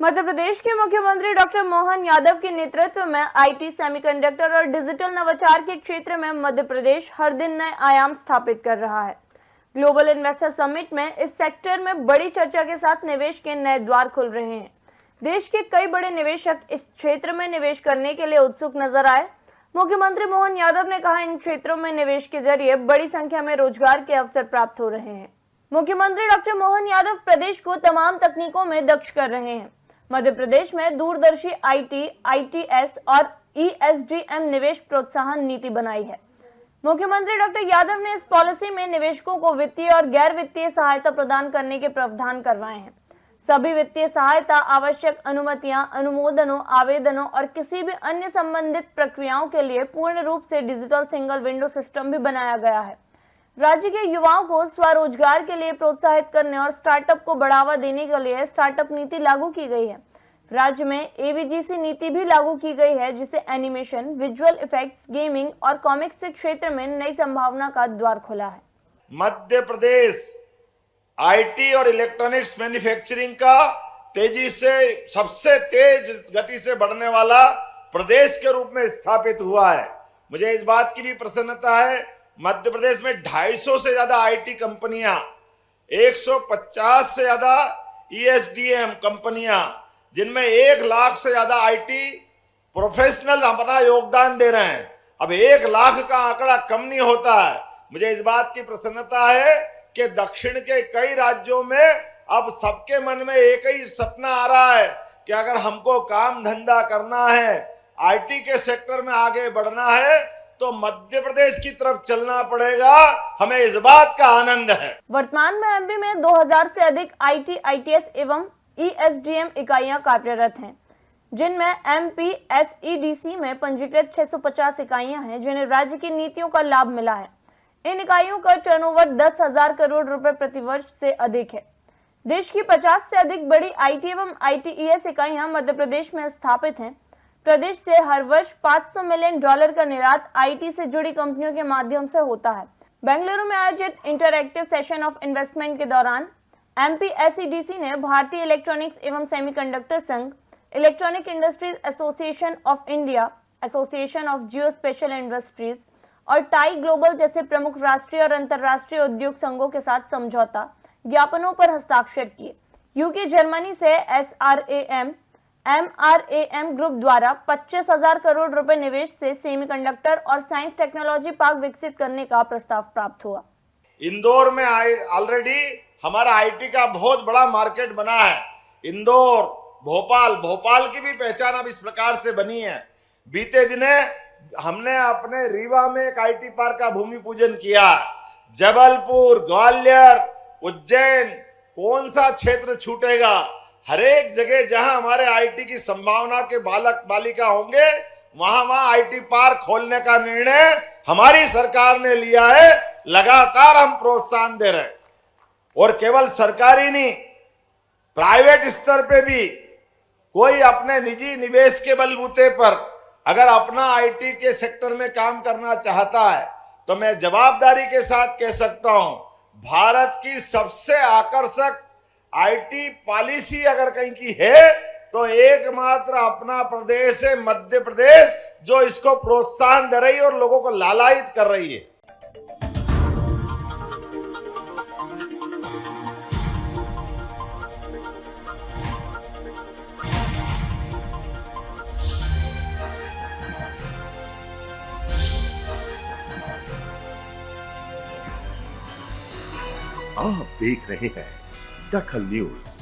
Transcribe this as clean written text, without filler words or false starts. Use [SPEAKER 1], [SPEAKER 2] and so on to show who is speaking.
[SPEAKER 1] मध्य प्रदेश के मुख्यमंत्री डॉक्टर मोहन यादव के नेतृत्व में आईटी, सेमीकंडक्टर और डिजिटल नवाचार के क्षेत्र में मध्य प्रदेश हर दिन नए आयाम स्थापित कर रहा है। ग्लोबल इन्वेस्टर समिट में इस सेक्टर में बड़ी चर्चा के साथ निवेश के नए द्वार खुल रहे हैं। देश के कई बड़े निवेशक इस क्षेत्र में निवेश करने के लिए उत्सुक नजर आए। मुख्यमंत्री मोहन यादव ने कहा, इन क्षेत्रों में निवेश के जरिए बड़ी संख्या में रोजगार के अवसर प्राप्त हो रहे हैं। मुख्यमंत्री डॉक्टर मोहन यादव प्रदेश को तमाम तकनीकों में दक्ष कर रहे हैं। मध्य प्रदेश में दूरदर्शी आईटी, आईटीएस और ईएसडीएम निवेश प्रोत्साहन नीति बनाई है। मुख्यमंत्री डॉक्टर यादव ने इस पॉलिसी में निवेशकों को वित्तीय और गैर वित्तीय सहायता प्रदान करने के प्रावधान करवाए हैं। सभी वित्तीय सहायता, आवश्यक अनुमतियां, अनुमोदनों, आवेदनों और किसी भी अन्य संबंधित प्रक्रियाओं के लिए पूर्ण रूप से डिजिटल सिंगल विंडो सिस्टम भी बनाया गया है। राज्य के युवाओं को स्वरोजगार के लिए प्रोत्साहित करने और स्टार्टअप को बढ़ावा देने के लिए स्टार्टअप नीति लागू की गई है। राज्य में एवीजीसी नीति भी लागू की गई है, जिसे एनिमेशन, विजुअल इफेक्ट्स, गेमिंग और कॉमिक्स के क्षेत्र में नई संभावना का द्वार खुला है।
[SPEAKER 2] मध्य प्रदेश आईटी और इलेक्ट्रॉनिक्स मैन्युफैक्चरिंग का तेजी से सबसे तेज गति से बढ़ने वाला प्रदेश के रूप में स्थापित हुआ है। मुझे इस बात की भी प्रसन्नता है, मध्य प्रदेश में 250 से ज्यादा आईटी कंपनियां, 150 से ज्यादा ईएसडीएम कंपनियां, जिनमें 1 लाख से ज्यादा आईटी प्रोफेशनल अपना योगदान दे रहे हैं। अब 1 लाख का आंकड़ा कम नहीं होता है। मुझे इस बात की प्रसन्नता है कि दक्षिण के कई राज्यों में अब सबके मन में एक ही सपना आ रहा है कि अगर हमको काम धंधा करना है, आईटी के सेक्टर में आगे बढ़ना है, तो मध्य प्रदेश की तरफ चलना पड़ेगा। हमें इस बात का आनंद है।
[SPEAKER 1] वर्तमान में एमपी में 2000 से अधिक आईटी, आईटीएस एवं ईएसडीएम इकाइयां कार्यरत हैं, जिनमें एमपीएसईडीसी में पंजीकृत 650 इकाइयां हैं, जिन्हें राज्य की नीतियों का लाभ मिला है। इन इकाइयों का टर्नओवर 10,000 करोड़ रुपए प्रतिवर्ष से अधिक है। देश की 50 से अधिक बड़ी आईटी एवं आईटीईएस इकाइयां मध्य प्रदेश में स्थापित हैं। प्रदेश से हर वर्ष $500 मिलियन का निर्यात आईटी से जुड़ी कंपनियों के माध्यम से होता है। बेंगलुरु में आयोजित इंटरएक्टिव सेशन ऑफ इन्वेस्टमेंट के दौरान एमपीएसईडीसी ने भारतीय इलेक्ट्रॉनिक्स एवं सेमीकंडक्टर संघ, electronic industries association of India, association of Jio special industries और टाई ग्लोबल जैसे प्रमुख राष्ट्रीय और अंतर्राष्ट्रीय उद्योग संघों के साथ समझौता ज्ञापनों पर हस्ताक्षर किए। यूके, जर्मनी से एमआरएएम ग्रुप द्वारा 25,000 करोड़ रुपए निवेश से सेमीकंडक्टर और साइंस टेक्नोलॉजी पार्क विकसित करने का प्रस्ताव प्राप्त हुआ।
[SPEAKER 2] इंदौर में ऑलरेडी हमारा आईटी का बहुत बड़ा मार्केट बना है। इंदौर, भोपाल की भी पहचान अब इस प्रकार से बनी है। बीते दिने हमने अपने रीवा में एक आईटी पार्क का भूमि पूजन किया। जबलपुर, ग्वालियर, उज्जैन, कौन सा क्षेत्र छूटेगा? हर एक जगह जहां हमारे आईटी की संभावना के बालक बालिका होंगे, वहां आईटी पार्क खोलने का निर्णय हमारी सरकार ने लिया है। लगातार हम प्रोत्साहन दे रहे हैं और केवल सरकारी नहीं, प्राइवेट स्तर पे भी कोई अपने निजी निवेश के बलबूते पर अगर अपना आईटी के सेक्टर में काम करना चाहता है, तो मैं जवाबदारी के साथ कह सकता हूं, भारत की सबसे आकर्षक आईटी पॉलिसी अगर कहीं की है तो एकमात्र अपना प्रदेश है, मध्य प्रदेश, जो इसको प्रोत्साहन दे रही है और लोगों को लालायित कर रही है।
[SPEAKER 3] आप देख रहे हैं दखल न्यूज।